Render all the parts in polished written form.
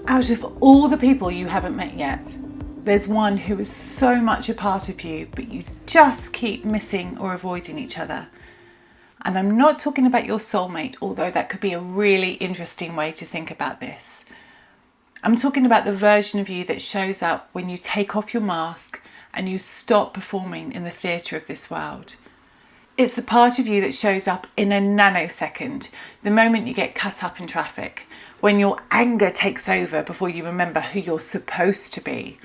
Out of all the people you haven't met yet, there's one who is so much a part of you, but you just keep missing or avoiding each other. And I'm not talking about your soulmate, although that could be a really interesting way to think about this. I'm talking about the version of you that shows up when you take off your mask and you stop performing in the theatre of this world. It's the part of you that shows up in a nanosecond, the moment you get cut up in traffic, when your anger takes over before you remember who you're supposed to be.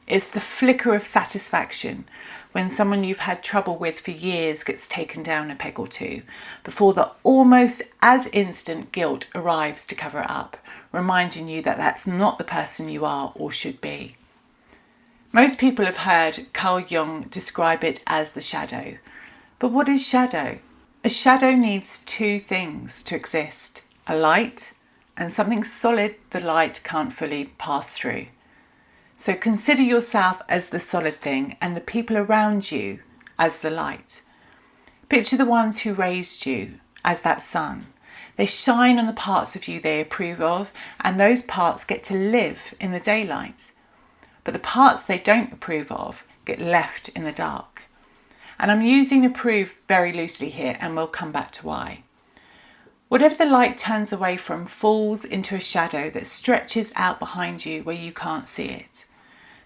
It's the flicker of satisfaction when someone you've had trouble with for years gets taken down a peg or two, before the almost as instant guilt arrives to cover it up, reminding you that that's not the person you are or should be. Most people have heard Carl Jung describe it as the shadow. But what is shadow? A shadow needs two things to exist: a light and something solid the light can't fully pass through. So consider yourself as the solid thing and the people around you as the light. Picture the ones who raised you as that sun. They shine on the parts of you they approve of, and those parts get to live in the daylight. But the parts they don't approve of get left in the dark. And I'm using approve very loosely here, and we'll come back to why. Whatever the light turns away from falls into a shadow that stretches out behind you where you can't see it.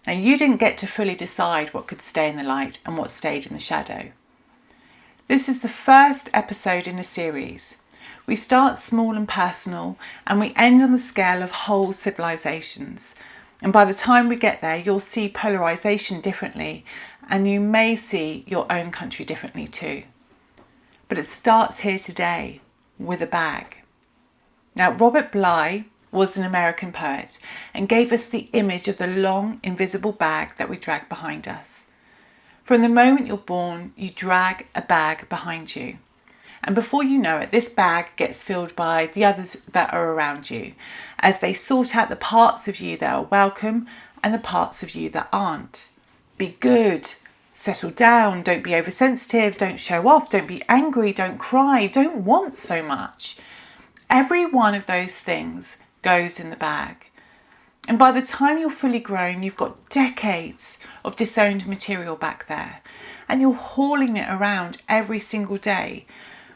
Now, you didn't get to fully decide what could stay in the light and what stayed in the shadow. This is the first episode in a series. We start small and personal, and we end on the scale of whole civilizations. And by the time we get there, you'll see polarization differently, and you may see your own country differently too. But it starts here today with a bag. Now, Robert Bly was an American poet and gave us the image of the long, invisible bag that we drag behind us. From the moment you're born, you drag a bag behind you. And before you know it, this bag gets filled by the others that are around you as they sort out the parts of you that are welcome and the parts of you that aren't. Be good, settle down, don't be oversensitive, don't show off, don't be angry, don't cry, don't want so much. Every one of those things goes in the bag. And by the time you're fully grown, you've got decades of disowned material back there, and you're hauling it around every single day,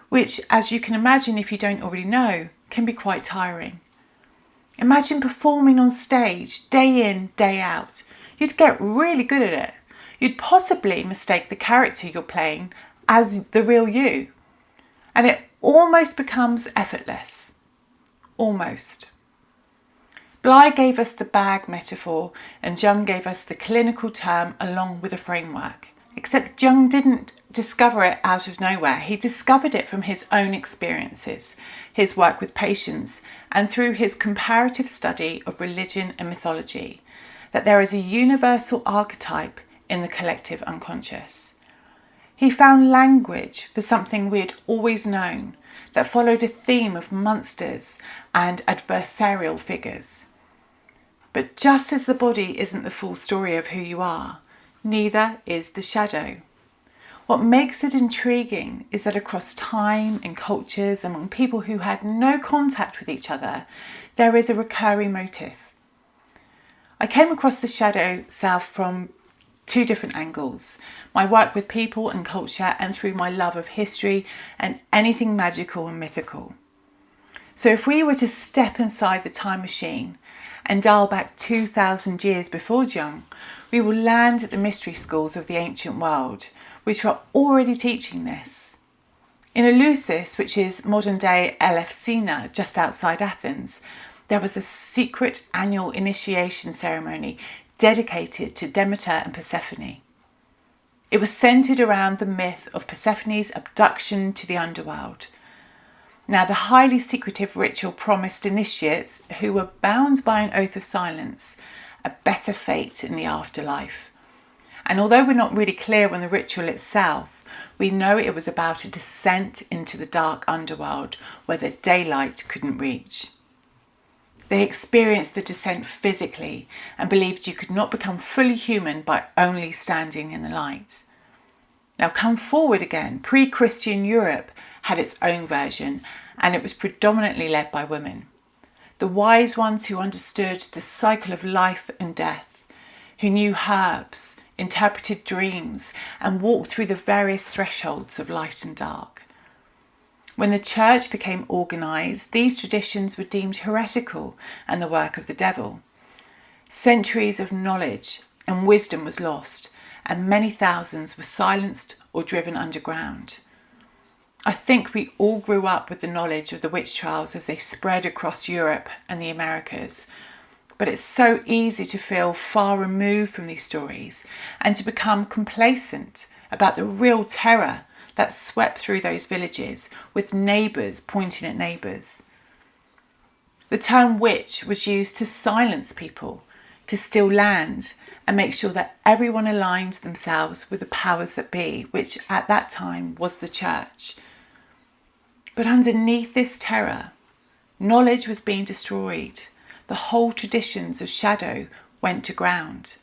which, as you can imagine if you don't already know, can be quite tiring. Imagine performing on stage day in, day out. You'd get really good at it. You'd possibly mistake the character you're playing as the real you. And it almost becomes effortless. Almost. Bly gave us the bag metaphor, and Jung gave us the clinical term along with a framework. Except Jung didn't discover it out of nowhere. He discovered it from his own experiences, his work with patients, and through his comparative study of religion and mythology, that there is a universal archetype in the collective unconscious. He found language for something we had always known, that followed a theme of monsters and adversarial figures. But just as the body isn't the full story of who you are, neither is the shadow. What makes it intriguing is that across time and cultures, among people who had no contact with each other, there is a recurring motif. I came across the shadow self from two different angles: my work with people and culture, and through my love of history and anything magical and mythical. So if we were to step inside the time machine and dial back 2,000 years before Jung, we will land at the mystery schools of the ancient world, which were already teaching this. In Eleusis, which is modern-day Elefsina, just outside Athens, there was a secret annual initiation ceremony dedicated to Demeter and Persephone. It was centred around the myth of Persephone's abduction to the underworld. Now, the highly secretive ritual promised initiates, who were bound by an oath of silence, a better fate in the afterlife. And although we're not really clear on the ritual itself, we know it was about a descent into the dark underworld where the daylight couldn't reach. They experienced the descent physically and believed you could not become fully human by only standing in the light. Now come forward again, pre-Christian Europe had its own version, and it was predominantly led by women. The wise ones who understood the cycle of life and death, who knew herbs, interpreted dreams, and walked through the various thresholds of light and dark. When the church became organised, these traditions were deemed heretical and the work of the devil. Centuries of knowledge and wisdom was lost, and many thousands were silenced or driven underground. I think we all grew up with the knowledge of the witch trials as they spread across Europe and the Americas, but it's so easy to feel far removed from these stories and to become complacent about the real terror that swept through those villages, with neighbours pointing at neighbours. The term witch was used to silence people, to steal land, and make sure that everyone aligned themselves with the powers that be, which at that time was the church. But underneath this terror, knowledge was being destroyed. The whole traditions of shadow went to ground.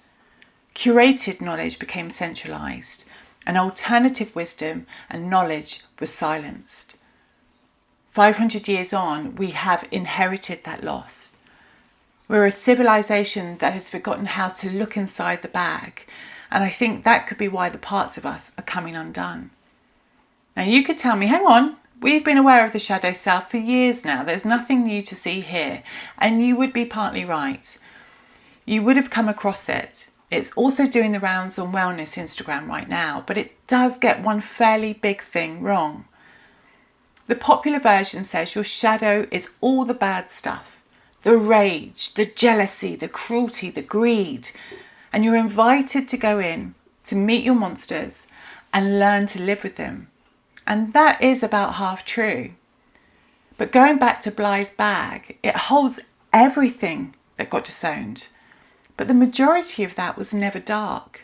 Curated knowledge became centralised, and alternative wisdom and knowledge was silenced. 500 years on, we have inherited that loss. We're a civilization that has forgotten how to look inside the bag, and I think that could be why the parts of us are coming undone. Now you could tell me, hang on, we've been aware of the shadow self for years now, there's nothing new to see here, and you would be partly right. You would have come across it. It's also doing the rounds on Wellness Instagram right now, but it does get one fairly big thing wrong. The popular version says your shadow is all the bad stuff, the rage, the jealousy, the cruelty, the greed, and you're invited to go in to meet your monsters and learn to live with them. And that is about half true. But going back to Bly's bag, it holds everything that got disowned. But the majority of that was never dark.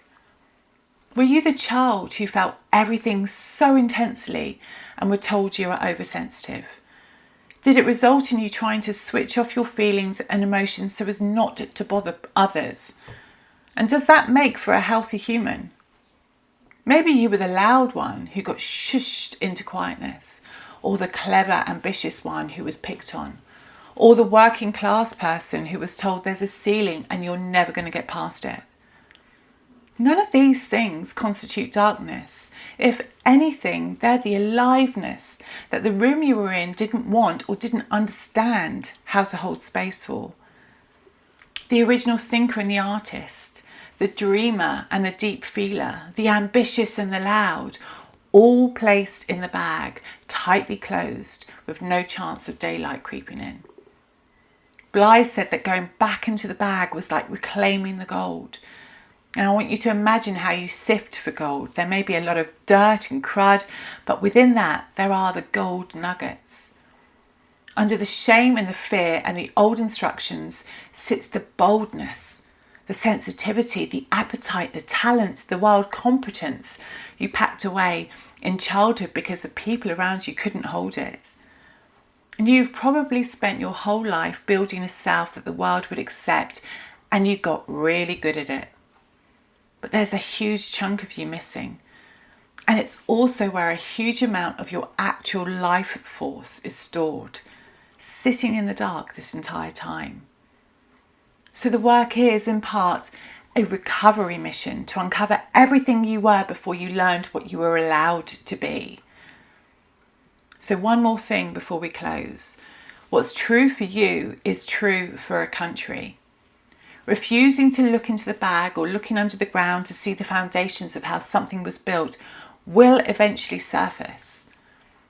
Were you the child who felt everything so intensely and were told you were oversensitive? Did it result in you trying to switch off your feelings and emotions so as not to bother others? And does that make for a healthy human? Maybe you were the loud one who got shushed into quietness, or the clever, ambitious one who was picked on, or the working class person who was told there's a ceiling and you're never going to get past it. None of these things constitute darkness. If anything, they're the aliveness that the room you were in didn't want or didn't understand how to hold space for. The original thinker and the artist, the dreamer and the deep feeler, the ambitious and the loud, all placed in the bag, tightly closed, with no chance of daylight creeping in. Bly said that going back into the bag was like reclaiming the gold. And I want you to imagine how you sift for gold. There may be a lot of dirt and crud, but within that, there are the gold nuggets. Under the shame and the fear and the old instructions sits the boldness, the sensitivity, the appetite, the talent, the wild competence you packed away in childhood because the people around you couldn't hold it. And you've probably spent your whole life building a self that the world would accept, and you got really good at it. But there's a huge chunk of you missing. And it's also where a huge amount of your actual life force is stored, sitting in the dark this entire time. So the work is, in part, a recovery mission to uncover everything you were before you learned what you were allowed to be. So one more thing before we close. What's true for you is true for a country. Refusing to look into the bag or looking under the ground to see the foundations of how something was built will eventually surface.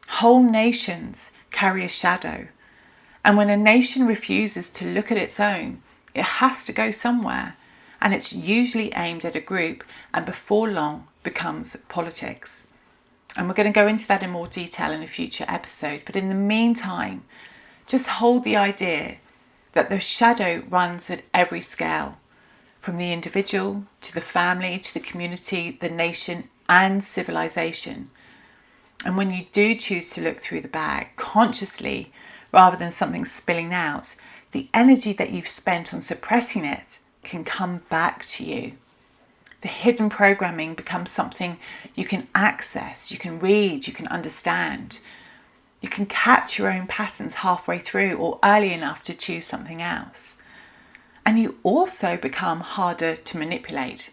Whole nations carry a shadow. And when a nation refuses to look at its own, it has to go somewhere. And it's usually aimed at a group and before long becomes politics. And we're going to go into that in more detail in a future episode. But in the meantime, just hold the idea that the shadow runs at every scale, from the individual to the family to the community, the nation and civilization. And when you do choose to look through the bag consciously rather than something spilling out, the energy that you've spent on suppressing it can come back to you. The hidden programming becomes something you can access, you can read, you can understand. You can catch your own patterns halfway through or early enough to choose something else. And you also become harder to manipulate,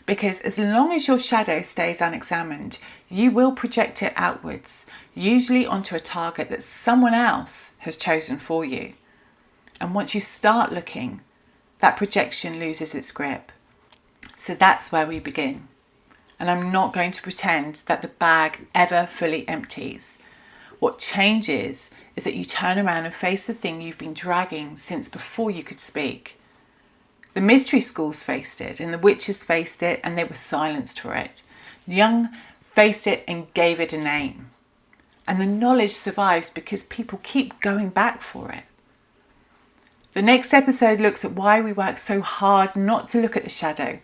because as long as your shadow stays unexamined, you will project it outwards, usually onto a target that someone else has chosen for you. And once you start looking, that projection loses its grip. So that's where we begin. And I'm not going to pretend that the bag ever fully empties. What changes is that you turn around and face the thing you've been dragging since before you could speak. The mystery schools faced it, and the witches faced it, and they were silenced for it. Jung faced it and gave it a name. And the knowledge survives because people keep going back for it. The next episode looks at why we work so hard not to look at the shadow,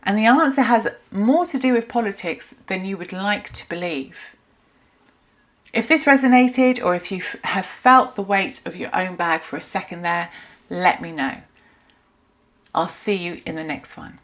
and the answer has more to do with politics than you would like to believe. If this resonated, or if you have felt the weight of your own bag for a second there, let me know. I'll see you in the next one.